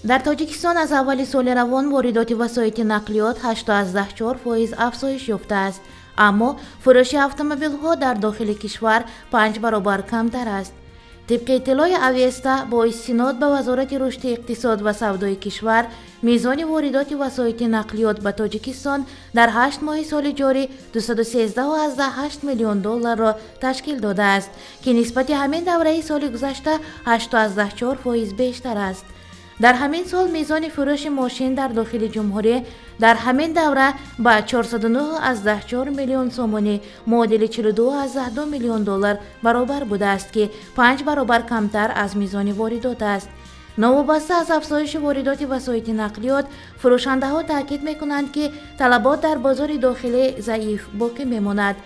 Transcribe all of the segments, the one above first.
در تاجیکستان از اول سال روان واردات وسایط نقلیات 8.4% افزایش یافته است، اما فروش اتومبیل‌ها در داخل کشور 5 برابر کمتر است. طبق اطلاع اوستا با استناد به وزارت رشد اقتصاد و سودای کشور، میزان واردات وسایط نقلیات به تاجیکستان در 8 ماه سال جاری 213.8 میلیون دلار را تشکیل داده است که نسبت همین دوره سال گذشته 8.4% بیشتر است. در همین سال میزان فروش ماشین در داخل جمهوری در همین دوره به 409.4 میلیون سومانی معادل 42.2 میلیون دلار برابر بوده است که 5 برابر کمتر از میزان واردات است. نوابسته از افزایش واردات وسایط نقلیات، فروشنده ها تاکید میکنند که طلبات در بازار داخلی ضعیف باقی میماند.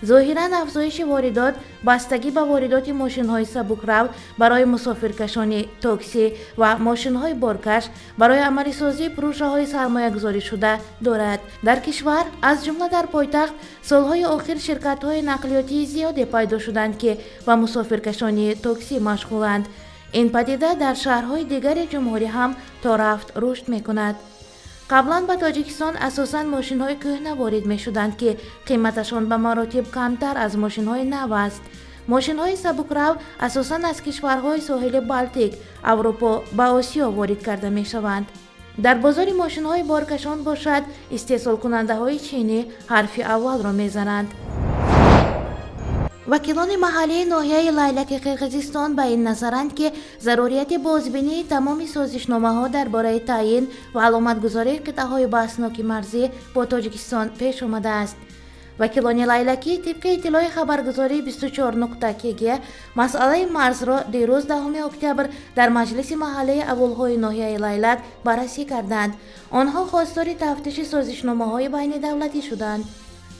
ظاهراً افزایش واردات بستگی به واردات ماشین‌های سبک‌رو برای مسافرکشانی تاکسی و ماشین‌های بارکش برای عملی‌سازی پروژه‌های سرمایه‌گذاری شده دارد. در کشور از جمله در پایتخت سال‌های آخر شرکت‌های نقلیاتی زیادی پیدا شدند که به مسافرکشانی تاکسی مشغولند. این پدیده در شهرهای دیگر جمهوری هم تا رفت رشد می‌کند. قبلا به تاجیکستان اساساً ماشین‌های کهنه وارد می‌شدند که قیمتشان به مراتب کمتر از ماشین‌های نو است. ماشین‌های سبک‌رو اساساً از کشورهای ساحل بالتیک، اروپا و آسیا وارد کرده می‌شوند. در بازار ماشین‌های بارکشان باشد، استحصال کننده‌های چینی حرف اول را می‌زنند. وکیلان محلی ناحیه لیلک قرقیزستان به این نظرند که ضروریت بازبینی تمام سازشنامه‌ها درباره تعیین و علامتگذاری قطعه‌های بحثناک مرزی با تاجیکستان پیش آمده است. وکیلان لیلکی طبق اطلاع خبرگزاری 24.kg مسئله مرز را دیروز 10 اکتبر در مجلس محلی اولهای ناحیه لیلک بررسی کردند. آنها خواستار تفتیش سازشنامه‌های بین دولتی شدند.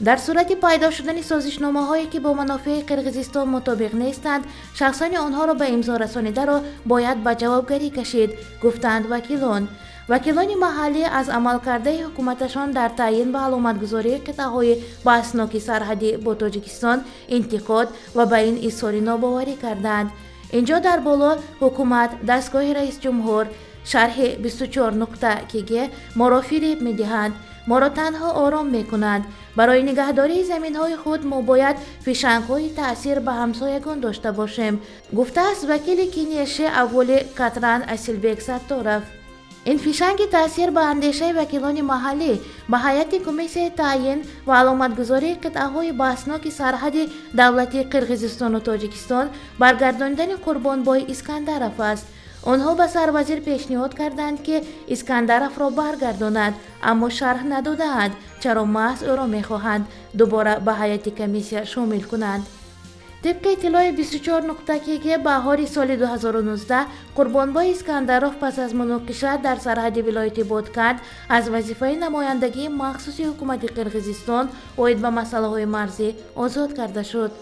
در صورت پیدا شدن سازشنامه‌هایی که با منافع قرقیزستان مطابق نیستند، شخصان آنها را به امضا رسانیده را باید به جوابگری کشید، گفتند وکیلان. وکیلان محلی از عملکرد حکومتشان در تعیین و علامتگذاری قطعه‌های بحثناک سرحدی با تاجیکستان انتقاد و به این اظهار ناباوری کردند. اینجا در بالا حکومت دستگاه رئیس جمهور شرح 24.kg ما را فریب می‌دهند، ما را تنها آرام می‌کنند. برای نگهداری زمین‌های خود ما باید فشنگ‌های تأثیر به همسایگان داشته باشیم، گفته است وکیل کنیشه اول کاتران اسیلبک ستارف. این فشنگ تأثیر به اندیشه وکیلان محلی به هیئت کمیسیون تعیین و علامتگذاری قطعه‌های بحثناک سرحد دولتی قرقیزستان و تاجیکستان برگرداندن قربانبای اسکندرف است. آنها به سروزیر پیشنهاد کردند که اسکندرف را برگرداند، اما شرح ندادند چرا محض او را می‌خواهند دوباره به هیئت کمیسیون شامل کنند. طبق اطلاع 24.kg بهار سال 2019 قربانبای اسکندرف پس از مناقشه در سرحد ولایت بادکند از وظیفه نمایندگی مخصوص حکومت قرقیزستان عاید به مسائل مرزی آزاد کرده شد.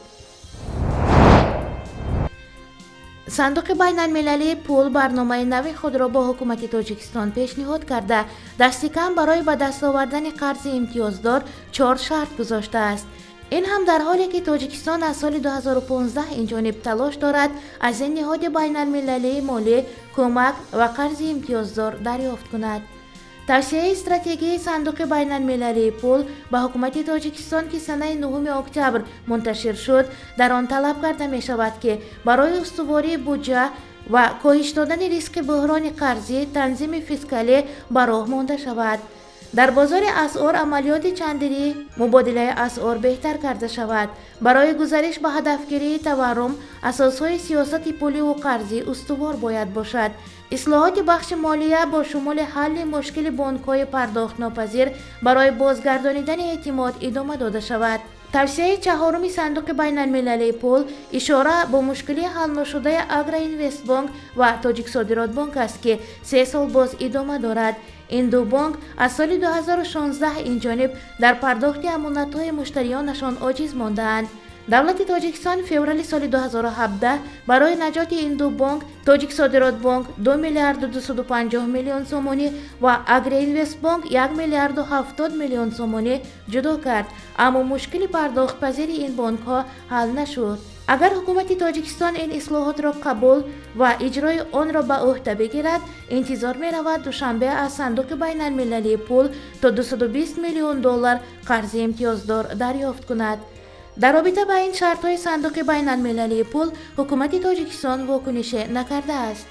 صندوق بین المللی پول برنامه نوی خود را با حکومت تاجیکستان پیشنهاد کرده دست کم برای به دست آوردن قرض امتیازدار 4 شرط گذاشته است. این هم در حالی که تاجیکستان از سال 2015 این جانب تلاش دارد از این نهاد بین المللی مالی کمک و قرض امتیازدار دریافت کند. توصیه استراتژی صندوق بین المللی پول به حکومت تاجیکستان که سنه 9 اکتبر منتشر شد در آن طلب کرده می شود که برای استواری بودجه و کاهش دادن ریسک بحران قرضی تنظیم فیسکالی به راه مانده شود. در بازار اسعار عملیات چندری مبادله اسعار بهتر کرده شود. برای گزارش به هدفگیری تورم اساسهای سیاست پولی و قرضی استوار باید باشد. اصلاحات بخش مالیه با شمول حل مشکل بانک‌های پرداخت ناپذیر برای بازگردانیدن اعتماد ادامه داده شود. توصیه چهارم صندوق بین المللی پول اشاره به مشکلی حل نشده اگرا اینوست بانک و تاجیک صادرات بانک است که 3 سال باز ادامه دارد. این دو بانک از سال 2016 این جانب در پرداخت امانت‌های مشتریانشان عاجز مانده‌اند. دولت تاجیکستان فوریه سال 2017 برای نجات این دو بانک تاجیک صادرات بانک 2 میلیارد و 250 میلیون سومانی و اگرا اینوست بانک 1 میلیارد و 70 میلیون سومانی جدا کرد، اما مشکل پرداخت پذیری این بانک ها حل نشد. اگر حکومت تاجیکستان این اصلاحات را قبول و اجرای آن را به عهده بگیرد، انتظار می رود دوشنبه از صندوق بین المللی پول تا 220 میلیون دلار قرض امتیازدار دریافت کند. در رابطه با این شرط های صندوق بین المللی پول، حکومت تاجیکستان واکنش نکرده است.